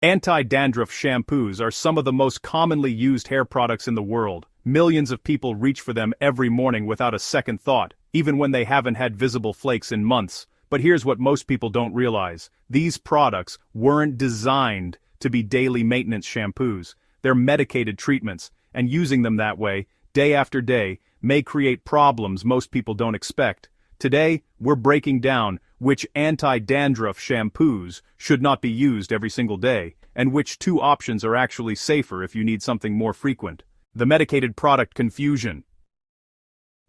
Anti-dandruff shampoos are some of the most commonly used hair products in the world. Millions of people reach for them every morning without a second thought, even when they haven't had visible flakes in months. But here's what most people don't realize. These products weren't designed to be daily maintenance shampoos. They're medicated treatments, and using them that way, day after day, may create problems most people don't expect. Today, we're breaking down which anti-dandruff shampoos should not be used every single day, and which two options are actually safer if you need something more frequent. The medicated product confusion.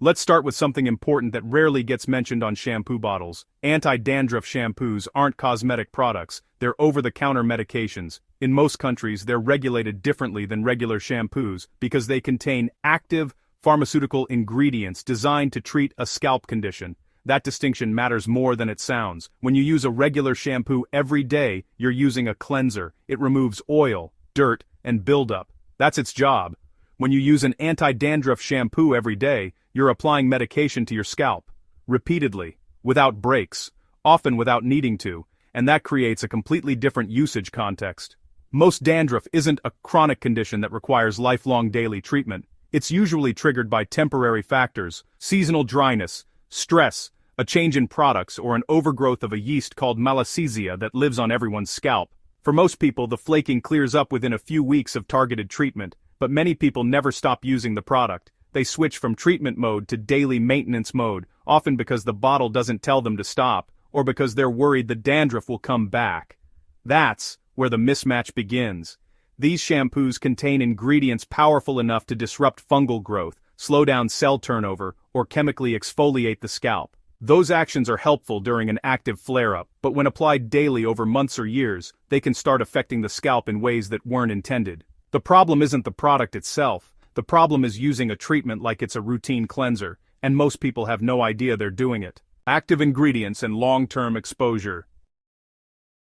Let's start with something important that rarely gets mentioned on shampoo bottles. Anti-dandruff shampoos aren't cosmetic products, they're over-the-counter medications. In most countries, they're regulated differently than regular shampoos because they contain active pharmaceutical ingredients designed to treat a scalp condition. That distinction matters more than it sounds. When you use a regular shampoo every day, you're using a cleanser. It removes oil, dirt, and buildup. That's its job. When you use an anti-dandruff shampoo every day, you're applying medication to your scalp, repeatedly, without breaks, often without needing to, and that creates a completely different usage context. Most dandruff isn't a chronic condition that requires lifelong daily treatment. It's usually triggered by temporary factors, seasonal dryness, stress, a change in products, or an overgrowth of a yeast called malassezia that lives on everyone's scalp. For most people, the flaking clears up within a few weeks of targeted treatment, but many people never stop using the product. They switch from treatment mode to daily maintenance mode, often because the bottle doesn't tell them to stop, or because they're worried the dandruff will come back. That's where the mismatch begins. These shampoos contain ingredients powerful enough to disrupt fungal growth, slow down cell turnover, or chemically exfoliate the scalp. Those actions are helpful during an active flare-up, but when applied daily over months or years, they can start affecting the scalp in ways that weren't intended. The problem isn't the product itself. The problem is using a treatment like it's a routine cleanser, and most people have no idea they're doing it. Active ingredients and long-term exposure.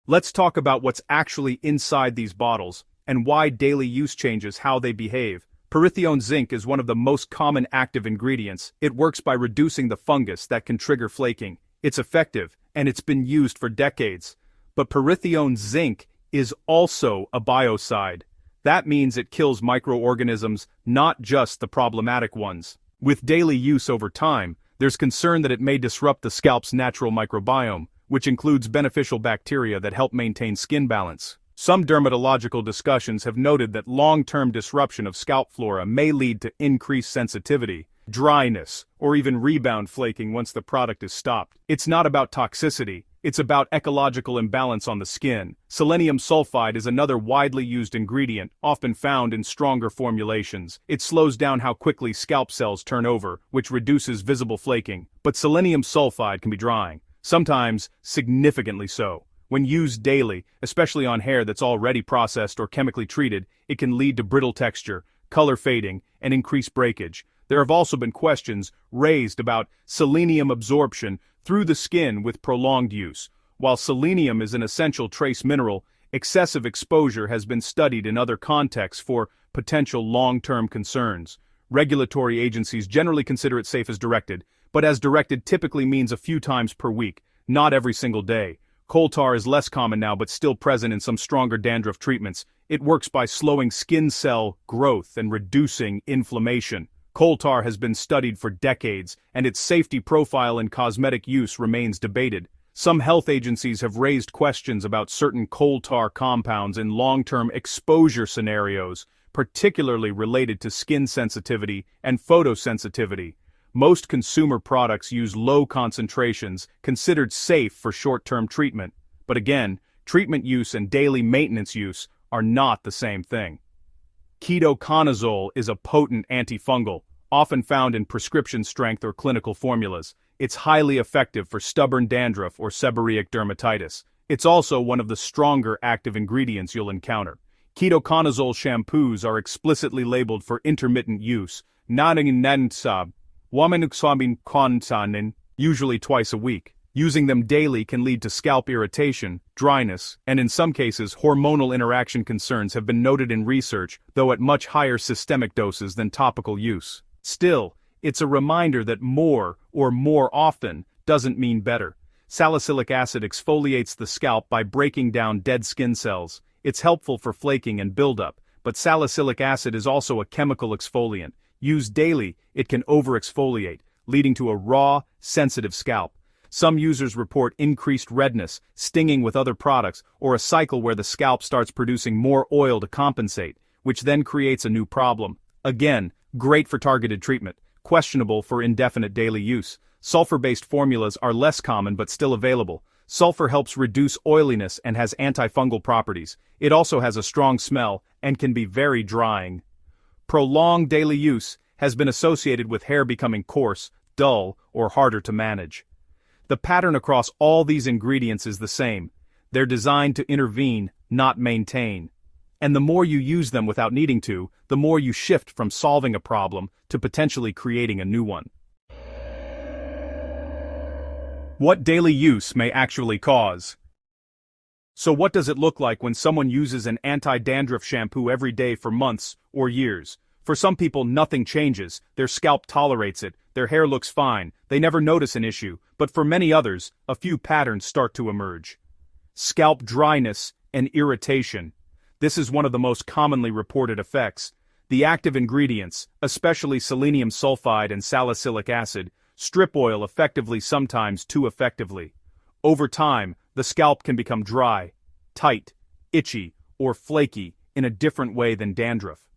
Let's talk about what's actually inside these bottles, and why daily use changes how they behave. Pyrithione zinc is one of the most common active ingredients. It works by reducing the fungus that can trigger flaking. It's effective, and it's been used for decades. But pyrithione zinc is also a biocide. That means it kills microorganisms, not just the problematic ones. With daily use over time, there's concern that it may disrupt the scalp's natural microbiome, which includes beneficial bacteria that help maintain skin balance. Some dermatological discussions have noted that long-term disruption of scalp flora may lead to increased sensitivity, dryness, or even rebound flaking once the product is stopped. It's not about toxicity, it's about ecological imbalance on the skin. Selenium sulfide is another widely used ingredient, often found in stronger formulations. It slows down how quickly scalp cells turn over, which reduces visible flaking. But selenium sulfide can be drying, sometimes significantly so. When used daily, especially on hair that's already processed or chemically treated, it can lead to brittle texture, color fading, and increased breakage. There have also been questions raised about selenium absorption through the skin with prolonged use. While selenium is an essential trace mineral, excessive exposure has been studied in other contexts for potential long-term concerns. Regulatory agencies generally consider it safe as directed, but as directed typically means a few times per week, not every single day. Coal tar is less common now but still present in some stronger dandruff treatments. It works by slowing skin cell growth and reducing inflammation. Coal tar has been studied for decades, and its safety profile in cosmetic use remains debated. Some health agencies have raised questions about certain coal tar compounds in long-term exposure scenarios, particularly related to skin sensitivity and photosensitivity. Most consumer products use low concentrations, considered safe for short-term treatment. But again, treatment use and daily maintenance use are not the same thing. Ketoconazole is a potent antifungal, often found in prescription strength or clinical formulas. It's highly effective for stubborn dandruff or seborrheic dermatitis. It's also one of the stronger active ingredients you'll encounter. Ketoconazole shampoos are explicitly labeled for intermittent use, usually twice a week. Using them daily can lead to scalp irritation, dryness, and in some cases hormonal interaction concerns have been noted in research, though at much higher systemic doses than topical use. Still, it's a reminder that more, or more often, doesn't mean better. Salicylic acid exfoliates the scalp by breaking down dead skin cells. It's helpful for flaking and buildup, but salicylic acid is also a chemical exfoliant. Used daily, it can over-exfoliate, leading to a raw, sensitive scalp. Some users report increased redness, stinging with other products, or a cycle where the scalp starts producing more oil to compensate, which then creates a new problem. Again, great for targeted treatment, questionable for indefinite daily use. Sulfur-based formulas are less common but still available. Sulfur helps reduce oiliness and has antifungal properties. It also has a strong smell and can be very drying. Prolonged daily use has been associated with hair becoming coarse, dull, or harder to manage. The pattern across all these ingredients is the same. They're designed to intervene, not maintain. And the more you use them without needing to, the more you shift from solving a problem to potentially creating a new one. What daily use may actually cause. So what does it look like when someone uses an anti-dandruff shampoo every day for months or years? For some people, nothing changes, their scalp tolerates it, their hair looks fine, they never notice an issue, but for many others, a few patterns start to emerge. Scalp dryness and irritation. This is one of the most commonly reported effects. The active ingredients, especially selenium sulfide and salicylic acid, strip oil effectively, sometimes too effectively. Over time, the scalp can become dry, tight, itchy, or flaky in a different way than dandruff.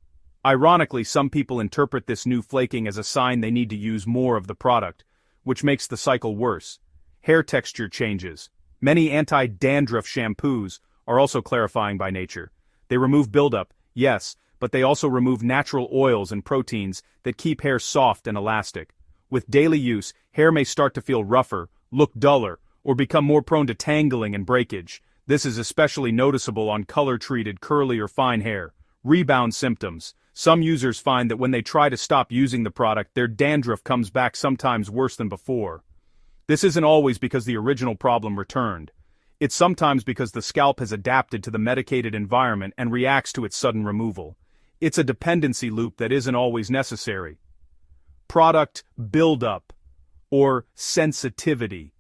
Ironically, some people interpret this new flaking as a sign they need to use more of the product, which makes the cycle worse. Hair texture changes. Many anti-dandruff shampoos are also clarifying by nature. They remove buildup, yes, but they also remove natural oils and proteins that keep hair soft and elastic. With daily use, hair may start to feel rougher, look duller, or become more prone to tangling and breakage. This is especially noticeable on color-treated curly or fine hair. Rebound symptoms. Some users find that when they try to stop using the product, their dandruff comes back, sometimes worse than before. This isn't always because the original problem returned. It's sometimes because the scalp has adapted to the medicated environment and reacts to its sudden removal. It's a dependency loop that isn't always necessary. Product buildup, or sensitivity.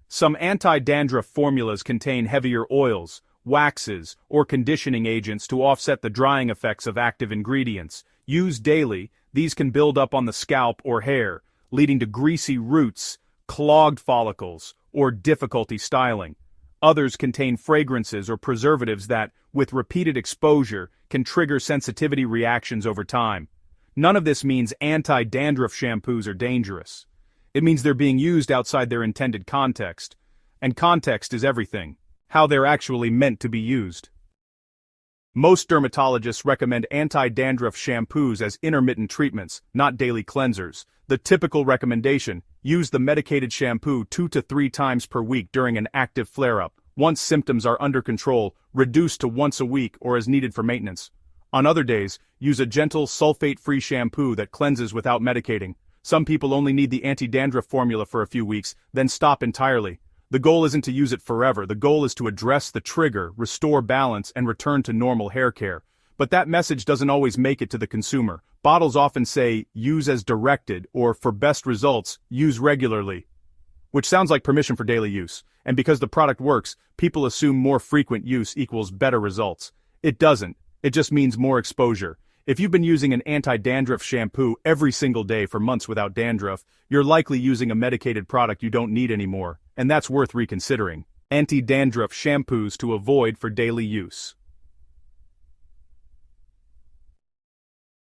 Some anti-dandruff formulas contain heavier oils, waxes, or conditioning agents to offset the drying effects of active ingredients. Used daily, these can build up on the scalp or hair, leading to greasy roots, clogged follicles, or difficulty styling. Others contain fragrances or preservatives that, with repeated exposure, can trigger sensitivity reactions over time. None of this means anti-dandruff shampoos are dangerous. It means they're being used outside their intended context. And context is everything. How they're actually meant to be used. Most dermatologists recommend anti-dandruff shampoos as intermittent treatments, not daily cleansers. The typical recommendation: use the medicated shampoo 2 to 3 times per week during an active flare-up. Once symptoms are under control, reduce to once a week or as needed for maintenance. On other days, use a gentle, sulfate-free shampoo that cleanses without medicating. Some people only need the anti-dandruff formula for a few weeks, then stop entirely. The goal isn't to use it forever. The goal is to address the trigger, restore balance, and return to normal hair care. But that message doesn't always make it to the consumer. Bottles often say, use as directed, or for best results, use regularly. Which sounds like permission for daily use. And because the product works, people assume more frequent use equals better results. It doesn't. It just means more exposure. If you've been using an anti-dandruff shampoo every single day for months without dandruff, you're likely using a medicated product you don't need anymore, and that's worth reconsidering. Anti-dandruff shampoos to avoid for daily use.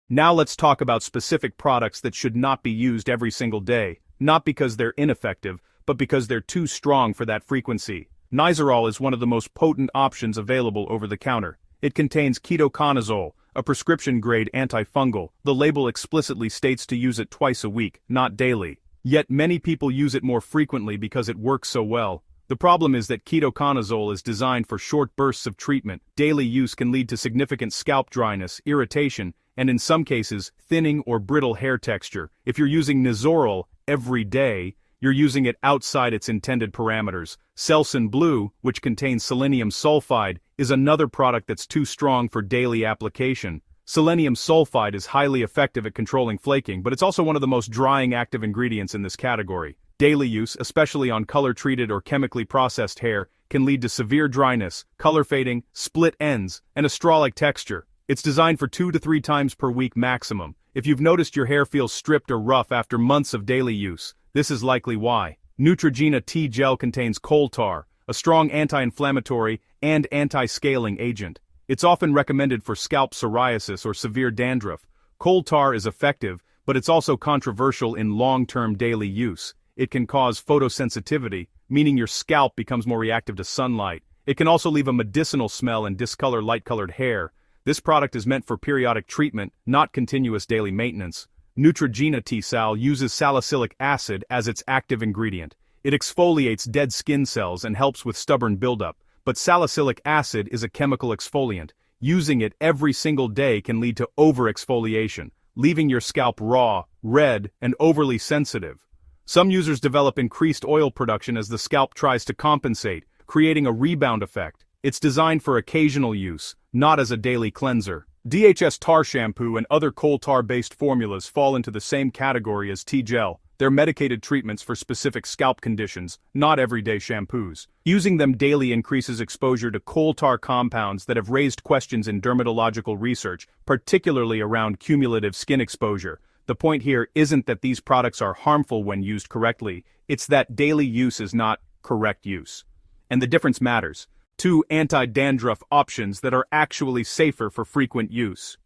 Now let's talk about specific products that should not be used every single day, not because they're ineffective, but because they're too strong for that frequency. Nizoral is one of the most potent options available over the counter. It contains ketoconazole, a prescription-grade antifungal. The label explicitly states to use it twice a week, not daily. Yet many people use it more frequently because it works so well. The problem is that ketoconazole is designed for short bursts of treatment. Daily use can lead to significant scalp dryness, irritation, and in some cases, thinning or brittle hair texture. If you're using Nizoral every day, you're using it outside its intended parameters. Selsun Blue, which contains selenium sulfide, is another product that's too strong for daily application. Selenium sulfide is highly effective at controlling flaking, but it's also one of the most drying active ingredients in this category. Daily use, especially on color-treated or chemically processed hair, can lead to severe dryness, color fading, split ends, and a straw-like texture. It's designed for 2 to 3 times per week maximum. If you've noticed your hair feels stripped or rough after months of daily use, this is likely why. Neutrogena Tea Gel contains coal tar, a strong anti-inflammatory and anti-scaling agent. It's often recommended for scalp psoriasis or severe dandruff. Coal tar is effective, but it's also controversial in long-term daily use. It can cause photosensitivity, meaning your scalp becomes more reactive to sunlight. It can also leave a medicinal smell and discolor light-colored hair. This product is meant for periodic treatment, not continuous daily maintenance. Neutrogena Tea Sal uses salicylic acid as its active ingredient. It exfoliates dead skin cells and helps with stubborn buildup, but salicylic acid is a chemical exfoliant. Using it every single day can lead to overexfoliation, leaving your scalp raw, red, and overly sensitive. Some users develop increased oil production as the scalp tries to compensate, creating a rebound effect. It's designed for occasional use, not as a daily cleanser. DHS tar shampoo and other coal tar-based formulas fall into the same category as tea gel. They're medicated treatments for specific scalp conditions, not everyday shampoos. Using them daily increases exposure to coal tar compounds that have raised questions in dermatological research, particularly around cumulative skin exposure. The point here isn't that these products are harmful when used correctly, it's that daily use is not correct use. And the difference matters. 2 anti-dandruff options that are actually safer for frequent use.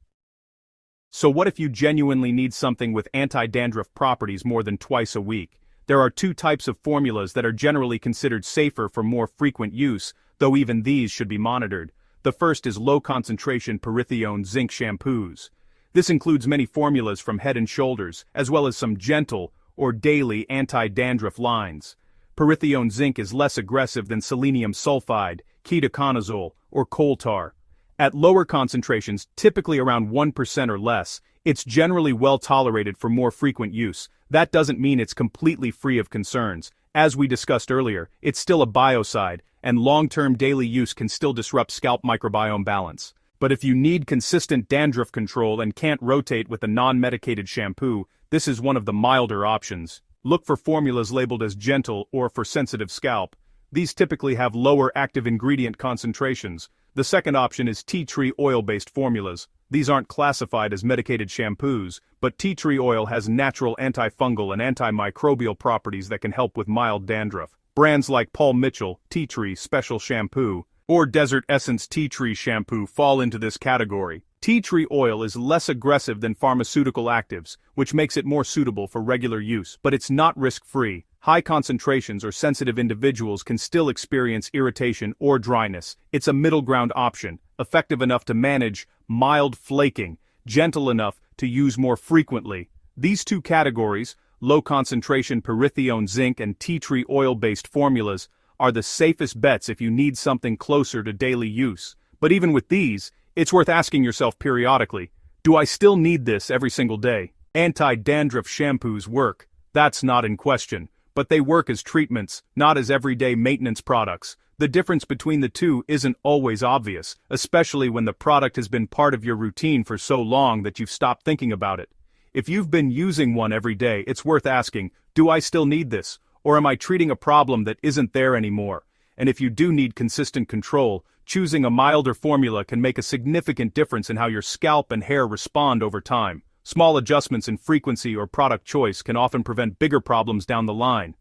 So what if you genuinely need something with anti-dandruff properties more than twice a week? There are 2 types of formulas that are generally considered safer for more frequent use, though even these should be monitored. The first is low-concentration pyrithione zinc shampoos. This includes many formulas from Head & Shoulders, as well as some gentle or daily anti-dandruff lines. Pyrithione zinc is less aggressive than selenium sulfide, ketoconazole, or coal tar. At lower concentrations, typically around 1% or less, it's generally well tolerated for more frequent use. That doesn't mean it's completely free of concerns. As we discussed earlier, it's still a biocide, and long-term daily use can still disrupt scalp microbiome balance. But if you need consistent dandruff control and can't rotate with a non-medicated shampoo, this is one of the milder options. Look for formulas labeled as gentle or for sensitive scalp. These typically have lower active ingredient concentrations. The second option is tea tree oil-based formulas. These aren't classified as medicated shampoos, but tea tree oil has natural antifungal and antimicrobial properties that can help with mild dandruff. Brands like Paul Mitchell Tea Tree Special Shampoo or Desert Essence Tea Tree Shampoo fall into this category. Tea tree oil is less aggressive than pharmaceutical actives, which makes it more suitable for regular use, but it's not risk-free. High concentrations or sensitive individuals can still experience irritation or dryness. It's a middle ground option, effective enough to manage mild flaking, gentle enough to use more frequently. These 2 categories, low-concentration pyrithione zinc and tea tree oil-based formulas, are the safest bets if you need something closer to daily use. But even with these, it's worth asking yourself periodically, do I still need this every single day? Anti-dandruff shampoos work. That's not in question. But they work as treatments, not as everyday maintenance products. The difference between the 2 isn't always obvious, especially when the product has been part of your routine for so long that you've stopped thinking about it. If you've been using one every day, it's worth asking, do I still need this? Or am I treating a problem that isn't there anymore? And if you do need consistent control, choosing a milder formula can make a significant difference in how your scalp and hair respond over time. Small adjustments in frequency or product choice can often prevent bigger problems down the line.